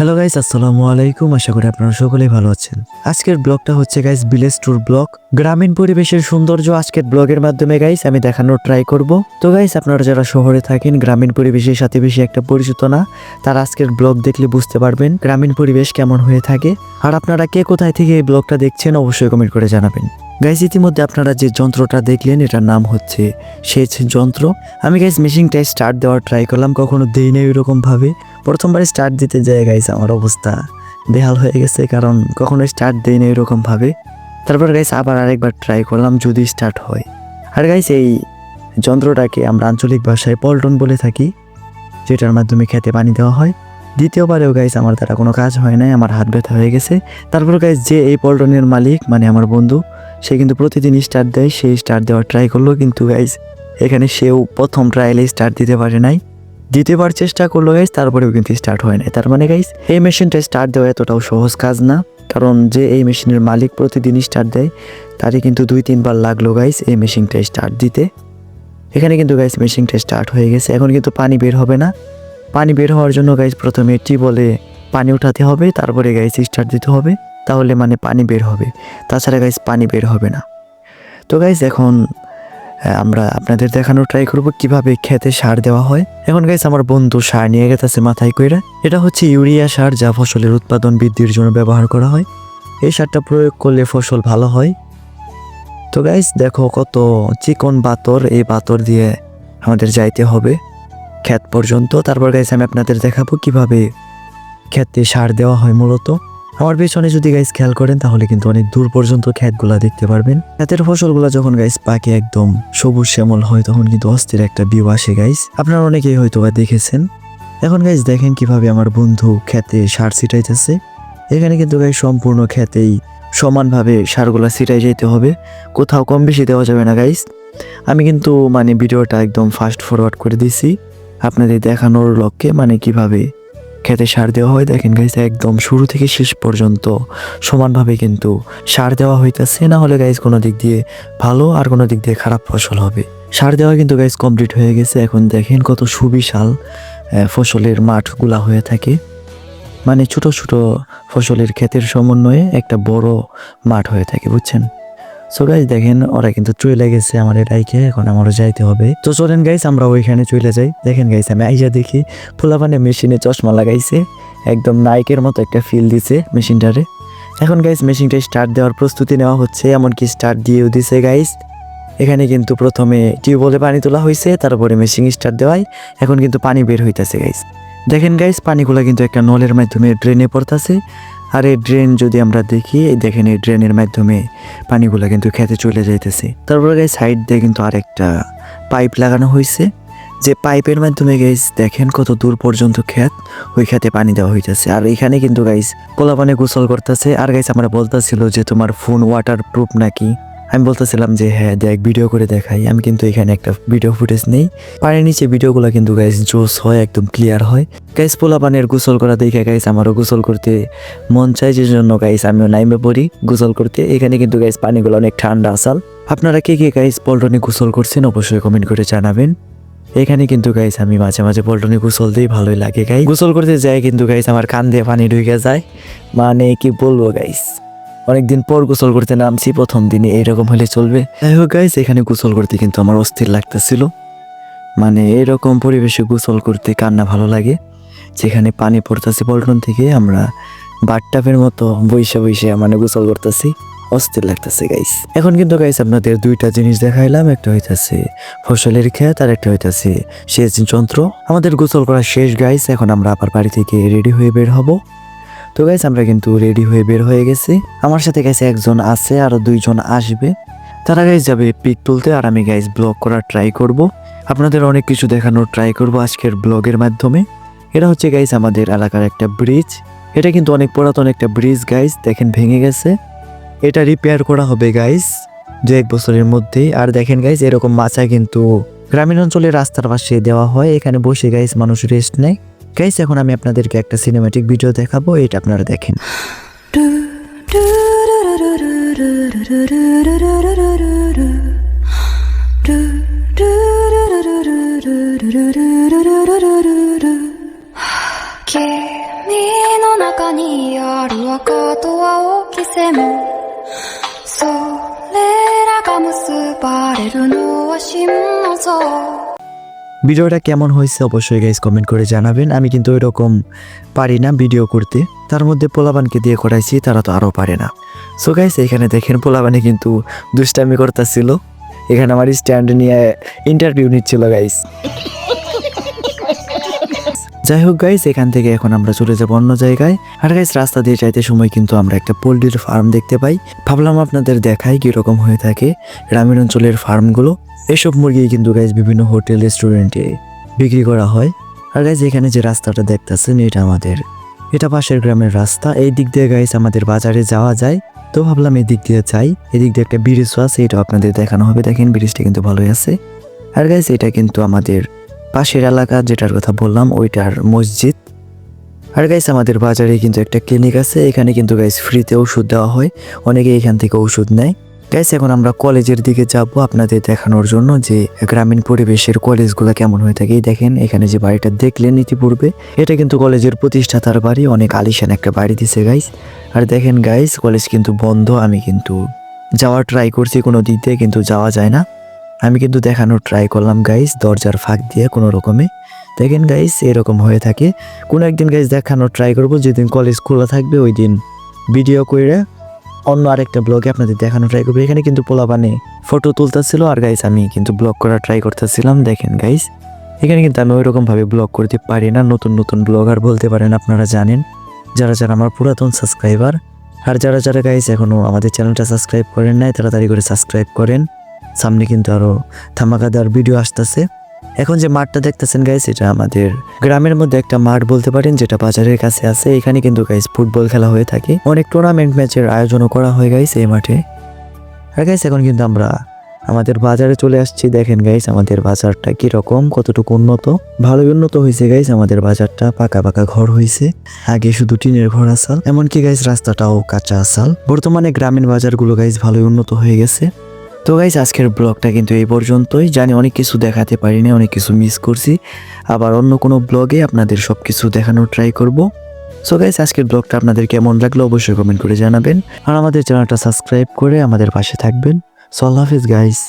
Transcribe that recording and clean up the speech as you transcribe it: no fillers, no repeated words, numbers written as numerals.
Hello guys, আসসালামু আলাইকুম। আশা করি আপনারা সকলেই ভালো আছেন। আজকের ব্লগটা হচ্ছে গাইস ভিলেজ ট্যুর ব্লগ। গ্রামীণ পরিবেশের সৌন্দর্য আজকের ব্লগের মাধ্যমে গাইস আমি দেখানোর ট্রাই করব। তো গাইস আপনারা যারা শহরে থাকেন, গ্রামীণ পরিবেশের সাথে বেশি একটা পরিচিত না, তারা আজকের ব্লগ দেখলে বুঝতে পারবেন গ্রামীণ পরিবেশ কেমন হয়ে থাকে। আর আপনারা কে কোথায় থেকে এই ব্লগটা দেখছেন অবশ্যই কমেন্ট করে জানাবেন। গাইস ইতিমধ্যে আপনারা যে যন্ত্রটা দেখলেন এটার নাম হচ্ছে সেচ যন্ত্র। আমি গাইস মেশিনটা স্টার্ট দেওয়ার ট্রাই করলাম, কখনো দেই না এরকম ভাবে। প্রথমবার স্টার্ট দিতে যায় গাইস আমার অবস্থা বেহাল হয়ে গেছে, কারণ কখনো স্টার্ট দেই না এরকম ভাবে। তারপর গাইস আবার আরেকবার ট্রাই করলাম, যদি স্টার্ট হয়। আর গাইস এই যন্ত্রটাকে আমরা আঞ্চলিক ভাষায় পল্টন বলে থাকি, যেটার মাধ্যমে খেতে পানি দেওয়া হয়। দ্বিতীয়বারেও গাইস আমার দ্বারা কোনো কাজ হয় নাই, আমার হাত ব্যথা হয়ে গেছে। তারপর গাইস যে এই পল্টনের মালিক মানে আমার বন্ধু, সে কিন্তু প্রতিদিন স্টার্ট দেয়। সে স্টার্ট দেওয়ার ট্রাই করলো, কিন্তু গাইস এখানে সেও প্রথম ট্রায়ালে স্টার্ট দিতে পারে নাই। দ্বিতীয়বার চেষ্টা করলো গাইস, তারপরেও কিন্তু স্টার্ট হয় নাই। তার মানে গাইস এই মেশিনটা স্টার্ট দেওয়া এতটাও সহজ কাজ না, কারণ যে এই মেশিনের মালিক প্রতিদিন স্টার্ট দেয় তারই কিন্তু 2-3 বার লাগলো গাইস এই মেশিনটা স্টার্ট দিতে। এখানে কিন্তু গাইস মেশিনটা স্টার্ট হয়ে গেছে। এখন কিন্তু পানি বের হবে না। পানি বের হওয়ার জন্য গাইস প্রথমে টিউবওয়েলে পানি উঠাতে হবে, তারপরে গাইস স্টার্ট দিতে হবে, তাহলে মানে পানি বের হবে। তাছাড়া গাইস পানি বের হবে না। তো গাইস এখন আমরা আপনাদের দেখানোর ট্রাই করব কিভাবে খেতে সার দেওয়া হয়। এখন গাইস আমার বন্ধু সার নিয়ে গেছে মাথায় কইরা। এটা হচ্ছে ইউরিয়া সার, যা ফসলের উৎপাদন বৃদ্ধির জন্য ব্যবহার করা হয়। এই সারটা প্রয়োগ করলে ফসল ভালো হয়। তো গাইস দেখো কত চিকন বাতর, এই বাতর দিয়ে আমাদের যাইতে হবে ক্ষেত পর্যন্ত। তারপর গাইস আমি আপনাদের দেখাবো কিভাবে খেতে সার দেওয়া হয়। মূলত আমার পেছনে যদি গাইস খেয়াল করেন তাহলে কিন্তু অনেক দূর পর্যন্ত ক্ষেতগুলা দেখতে পারবেন। ক্ষেতের ফসলগুলা যখন গাইস পাকে একদম সবুজ শ্যামল হয়, তখন কিন্তু অস্থির একটা ভিউ আসে গাইস। আপনারা অনেকেই হয়তো বা দেখেছেন। এখন গাইস দেখেন কিভাবে আমার বন্ধু খেতে সার ছিটাইতেছে। এখানে কিন্তু গাইস সম্পূর্ণ খেতেই সমানভাবে সারগুলা ছিটাই যেতে হবে, কোথাও কম বেশি দেওয়া যাবে না গাইস। আমি কিন্তু মানে ভিডিওটা একদম ফাস্ট ফরওয়ার্ড করে দিছি আপনাদের দেখানোর লক্ষ্যে, মানে কিভাবে খেতে সার দেওয়া হয়। দেখেন গাইস একদম শুরু থেকে শেষ পর্যন্ত সমানভাবে কিন্তু সার দেওয়া হইতেছে, না হলে গাইস কোনো দিক দিয়ে ভালো আর কোনো দিক দিয়ে খারাপ ফসল হবে। সার দেওয়া কিন্তু গাইস কমপ্লিট হয়ে গেছে। এখন দেখেন কত সুবিশাল ফসলের মাঠগুলা হয়ে থাকে, মানে ছোট ছোট ফসলের ক্ষেতের সমন্বয়ে একটা বড় মাঠ হয়ে থাকে, বুঝছেন। সো গাইস দেখেন ওরা কিন্তু চলে গেছে আমার রাইকে, এখন আমারও যাইতে হবে। তো চলেন গাইস আমরা ওইখানে চলে যাই। দেখেন গাইস আমি আইজা দেখি ফুলাপানে মেশিনে চশমা লাগাইছে, একদম নাইকের মতো একটা ফিল দিছে মেশিনটারে। এখন গাইস মেশিনটা স্টার্ট দেওয়ার প্রস্তুতি নেওয়া হচ্ছে, এমনকি স্টার্ট দিয়েও দিছে গাইস। এখানে কিন্তু প্রথমে টিউবওয়েলে পানি তোলা হয়েছে, তারপরে মেশিন স্টার্ট দেওয়ায় এখন কিন্তু পানি বের হইতেছে গাইস। দেখেন গাইস পানিগুলা কিন্তু একটা নলের মাধ্যমে ড্রেনে পড়তেছে। আর এই ড্রেন যদি আমরা দেখি, দেখেন এই ড্রেনের মাধ্যমে পানিগুলা কিন্তু খেতে চলে যাইতেছে। তারপরে গাইস সাইড দিয়ে কিন্তু আরেকটা পাইপ লাগানো হয়েছে, যে পাইপের মাধ্যমে গাইস দেখেন কত দূর পর্যন্ত ক্ষেত, ওই খেতে পানি দেওয়া হইতেছে। আর এখানে কিন্তু গাইস পোলাপানে গোসল করতেছে। আর গাইস আমরা বলতেছিল যে তোমার ফোন ওয়াটার প্রুফ নাকি। আমি বলতেছিলাম যে হ্যাঁ দেখ, ভিডিও করে দেখাই। আমি কিন্তু এখানে একটা ভিডিও ফুটেজ নেই, পানির নিচে ভিডিওগুলো কিন্তু গাইস জোস হয়, একদম ক্লিয়ার হয়। গাইস পোলাপানের গোসল করা দেখে গাইস আমারও গোসল করতে মন চায়, যে জন্য গাইস আমিও নাইমে পড়ি গোসল করতে। এখানে কিন্তু গাইস পানিগুলো অনেক ঠান্ডা আসাল। আপনারা কে কে গাইস পল্টনে গোসল করছেন অবশ্যই কমেন্ট করে জানাবেন। এখানে কিন্তু গাইস আমি মাঝে মাঝে পল্টনে গোসল দিই, ভালোই লাগে গাইস। গোসল করতে যাই কিন্তু গাইস আমার কান দিয়ে পানি ঢুকে যায়, মানে কি বলবো গাইস, অনেকদিন পর গোসল করতে নামছি, প্রথম দিনে এরকম হলে চলবে। যাই হোক গাইস এখানে গোসল করতে কিন্তু আমার অস্থির লাগতেছিল, মানে এরকম পরিবেশে গোসল করতে কান্না ভালো লাগে, যেখানে পানি পড়তেছে পল্টন থেকে, আমরা বাথটাবের মতো বইসা বইসা মানে গোসল করতেছি, অস্থির লাগতেছে গাইস। এখন কিন্তু গাইস আপনাদের দুইটা জিনিস দেখাইলাম, একটা হইতাছে ফসলের ক্ষেত আর একটা হইতাছে সেচ যন্ত্র। আমাদের গোসল করা শেষ গাইস, এখন আমরা আবার বাড়ি থেকে রেডি হয়ে বের হব। তো গাইস আমরা কিন্তু রেডি হয়ে বের হয়ে গেছি। আমার সাথে গাইস একজন আছে, আরো 2জন আসবে। তারা গাইস যাবে পিক তুলতে, আর আমি গাইস ব্লগ করার ট্রাই করব, আপনাদের অনেক কিছু দেখানোর ট্রাই করব আজকের ব্লগের মাধ্যমে। এটা হচ্ছে গাইস আমাদের এলাকার একটা ব্রিজ। এটা কিন্তু অনেক পুরাতন একটা ব্রিজ গাইস, দেখেন ভেঙে গেছে। এটা রিপেয়ার করা হবে গাইস 2-1 বছরের মধ্যেই। আর দেখেন গাইস এরকম মাচা কিন্তু গ্রামীণ অঞ্চলে রাস্তার পাশে দেওয়া হয়, এখানে বসে গাইস মানুষ রেস্ট নেয়। গাইস এখন আমি আপনাদেরকে একটা সিনেম্যাটিক ভিডিও দেখাবো, এটা আপনারা দেখেন।君の中にある赤と青き線それらが結ばれるのは心臓ভিডিওটা কেমন হয়েছে অবশ্যই গাইস কমেন্ট করে জানাবেন। আমি কিন্তু ওইরকম পারি না ভিডিও করতে, তার মধ্যে পোলাবানকে দিয়ে করাইছি, তারা তো আরও পারে না। সো গাইস এখানে দেখেন পোলাবানে কিন্তু দুষ্টামি করতেছিল, এখানে আমার স্ট্যান্ড নিয়ে ইন্টারভিউ নিচ্ছিল গাইস। যাই হোক গাইস, এখান থেকে এখন আমরা চলে যাবো অন্য জায়গায়। আর গাইস রাস্তা দিয়ে যাইতে সময় কিন্তু আমরা একটা পোল্ট্রির ফার্ম দেখতে পাই, ভাবলাম আপনাদের দেখাই কীরকম হয়ে থাকে গ্রামীণ অঞ্চলের ফার্মগুলো। এসব মুরগি কিন্তু গাইস বিভিন্ন হোটেল রেস্টুরেন্টে বিক্রি করা হয়। আর গাইস এখানে যে রাস্তাটা দেখতেছেন এটা পাশের গ্রামের রাস্তা। এই দিক দিয়ে গাইস আমাদের বাজারে যাওয়া যায়, তো ভাবলাম এই দিক দিয়ে যাই। এদিক দিয়ে একটা ব্রিজও আছে, এটা আপনাদের দেখানো হবে। দেখেন ব্রিজটা কিন্তু ভালোই আছে। আর গাইস এটা কিন্তু আমাদের পাশের এলাকা যেটার কথা বললাম ওইটার মসজিদ। আর গাইস আমাদের বাজারে কিন্তু একটা ক্লিনিক আছে, এখানে কিন্তু গাইস ফ্রিতে ওষুধ দেওয়া হয়, অনেকে এখান থেকে ওষুধ নেয়। গাইস এখন আমরা কলেজের দিকে যাব আপনাদের দেখানোর জন্য যে গ্রামীণ পরিবেশের কলেজগুলো কেমন হয়ে থাকে। দেখেন এখানে যে বাড়িটা দেখলেন ইতিপূর্বে, এটা কিন্তু কলেজের প্রতিষ্ঠাতার বাড়ি, অনেক আলিশান একটা বাড়ি দিছে গাইস। আর দেখেন গাইস কলেজ কিন্তু বন্ধ, আমি কিন্তু যাওয়ার ট্রাই করছি কোনো দিক দিয়ে, কিন্তু যাওয়া যায় না। আমি কিন্তু দেখানোর ট্রাই করলাম গাইস দরজার ফাঁক দিয়ে কোনো রকমে। দেখেন গাইস এরকম হয়ে থাকে। কোনো একদিন গাইস দেখানোর ট্রাই করবো, যেদিন কলেজ খোলা থাকবে ওই দিন ভিডিও করে অন্য আরেকটা ব্লগে আপনাদের দেখানো ট্রাই করবো। এখানে কিন্তু পোলাপানে ফটো তুলতেছিল, আর গাইস আমি কিন্তু ব্লগ করার ট্রাই করতেছিলাম। দেখেন গাইস এখানে কিন্তু আমি ওইরকমভাবে ব্লগ করতে পারি না, নতুন নতুন ব্লগার বলতে পারেন আপনারা জানেন, যারা যারা আমার পুরাতন সাবস্ক্রাইবার। আর যারা যারা গাইস এখনও আমাদের চ্যানেলটা সাবস্ক্রাইব করেন নাই, তাড়াতাড়ি করে সাবস্ক্রাইব করেন, সামনে কিন্তু আরও ধামাকাদার ভিডিও আসতেছে। এখন যে মাঠটা দেখতেছেন গাইস, এটা আমাদের গ্রামের মধ্যে একটা মাঠ বলতে পারেন, যেটা বাজারের কাছে আছে। এখানে কিন্তু গাইস ফুটবল খেলা হয়ে থাকে, অনেক টুর্নামেন্ট ম্যাচের আয়োজনও করা হয় গাইস এই মাঠে। আর গাইস এখন কিন্তু আমরা আমাদের বাজারে চলে আসছি। দেখেন গাইস আমাদের বাজারটা কিরকম, কতটুকু উন্নত, ভালোই উন্নত হয়েছে গাইস আমাদের বাজারটা। পাকা পাকা ঘর হয়েছে, আগে শুধু টিনের ঘর আসাল, এমনকি গাইস রাস্তাটাও কাঁচা আসাল। বর্তমানে গ্রামীণ বাজারগুলো গাইস ভালোই উন্নত হয়ে গেছে। তো গাইস আজকের ব্লগটা কিন্তু এই পর্যন্তই। জানি অনেক কিছু দেখাতে পারিনি, অনেক কিছু মিস করছি, আবার অন্য কোনো ব্লগে আপনাদের সব কিছু দেখানোর ট্রাই করব। সো গাইস আজকের ব্লগটা আপনাদের কেমন লাগলো অবশ্যই কমেন্ট করে জানাবেন, আর আমাদের চ্যানেলটা সাবস্ক্রাইব করে আমাদের পাশে থাকবেন। সো আল্লাহ হাফেজ গাইস।